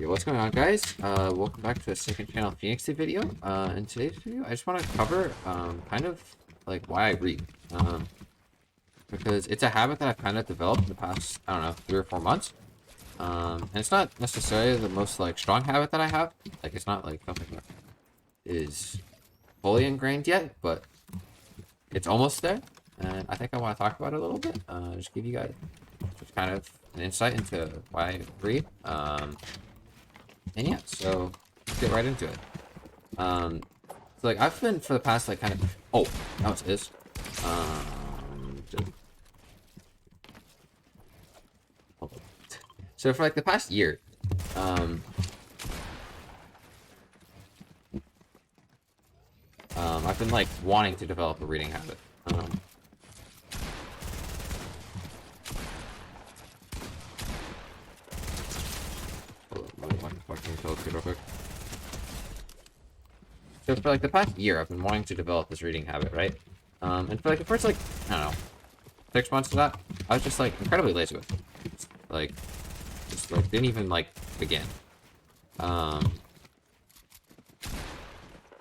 Yo, what's going on, guys? Welcome back to the second channel Phoenix video. In today's video, I just want to cover kind of like why I read. Because it's a habit that I've kind of developed in the past, I don't know, 3 or 4 months. And it's not necessarily the most like strong habit that I have. Like it's not like something that is fully ingrained yet, but it's almost there. And I think I want to talk about it a little bit. Just give you guys just kind of an insight into why I read. And yeah, so let's get right into it. So like I've been for the past like kind of now it is. Hold on. So for like the past year, I've been like wanting to develop a reading habit. Real quick. So for like the past year, I've been wanting to develop this reading habit, right? And for like the first like I don't know, 6 months of that, I was just like incredibly lazy with it. Like, just like didn't even like begin. And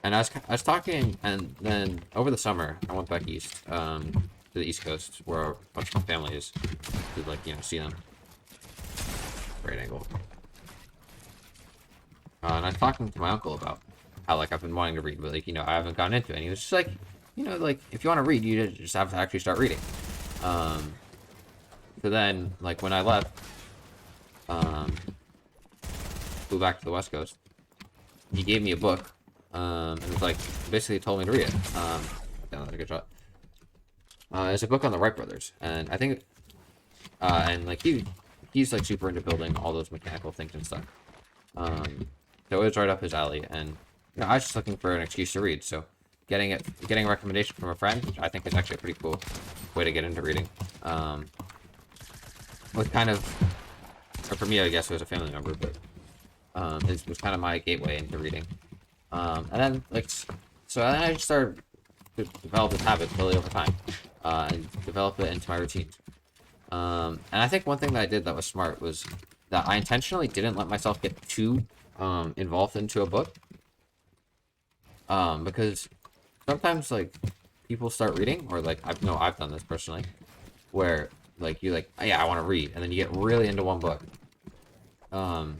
I was talking, and then over the summer, I went back east, to the East Coast, where a bunch of my family is, to like see them. Great angle. And I was talking to my uncle about how like I've been wanting to read, but like I haven't gotten into it. And he was just like, like if you want to read, you just have to actually start reading. So then like when I left, flew back to the West Coast, he gave me a book, and it was like basically told me to read it. That was a good shot. It's a book on the Wright brothers, and I think, and like he's like super into building all those mechanical things and stuff. So it was right up his alley, and I was just looking for an excuse to read. So getting a recommendation from a friend, which I think is actually a pretty cool way to get into reading, was kind of, or for me, I guess it was a family member, but it was kind of my gateway into reading. And then so then I just started to develop this habit slowly over time, and develop it into my routines. And I think one thing that I did that was smart was that I intentionally didn't let myself get too involved into a book, because sometimes like people start reading, or like I've done this personally, where like you're like, oh, yeah, I want to read, and then you get really into one book, and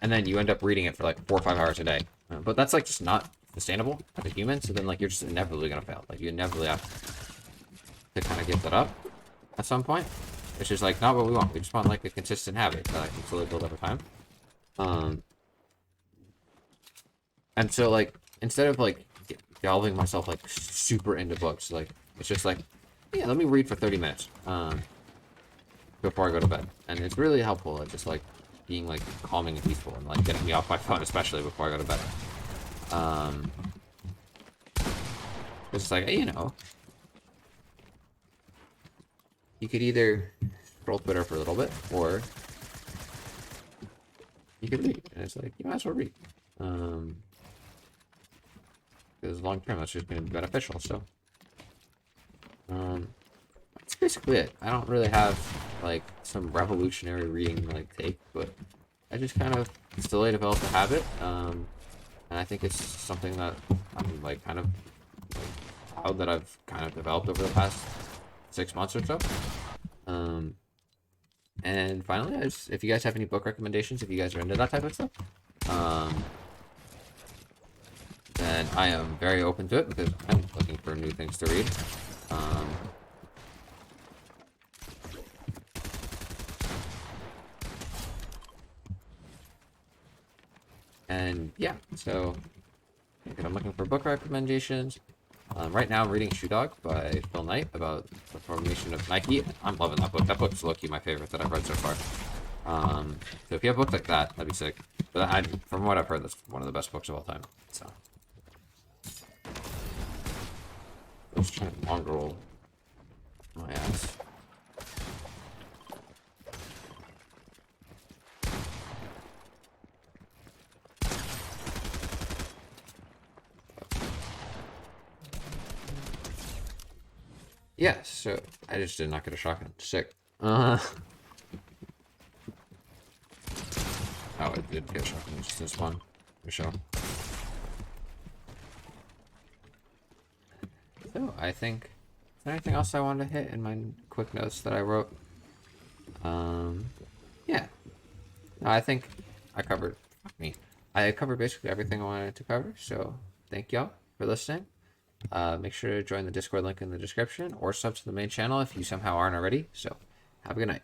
then you end up reading it for like 4 or 5 hours a day, but that's like just not sustainable as a human. So then like you're just inevitably gonna fail. Like you inevitably have to kind of give that up at some point. It's just like not what we want. We just want like a consistent habit that I can slowly build over time. And so like instead of like delving myself like super into books, like it's just like, yeah, let me read for 30 minutes before I go to bed, and it's really helpful at just like being like calming and peaceful, and like getting me off my phone, especially before I go to bed. It's like, you could either scroll Twitter for a little bit, or you could read, and it's like you might as well read, because long term that's just going to be beneficial. So that's basically it. I don't really have like some revolutionary reading like take, but I just kind of slowly developed a habit, and I think it's something that I'm like kind of proud that I've kind of developed over the past 6 months or so. And finally, if you guys have any book recommendations, if you guys are into that type of stuff, then I am very open to it, because I'm looking for new things to read. And yeah, so if I'm looking for book recommendations, right now I'm reading Shoe Dog by Phil Knight, about the formation of Nike. I'm loving that book. That book's low-key my favorite that I've read so far. So if you have books like that, that'd be sick. But from what I've heard, that's one of the best books of all time. So let's try to mongrel my ass. Yeah, so I just did not get a shotgun. Sick. Uh, oh, it did get shotgun, just this one, for sure. So, I think, is there anything else I wanted to hit in my quick notes that I wrote? Yeah. No, I think I covered, fuck me. I covered basically everything I wanted to cover, so thank y'all for listening. Make sure to join the Discord link in the description or sub to the main channel if you somehow aren't already. So, have a good night.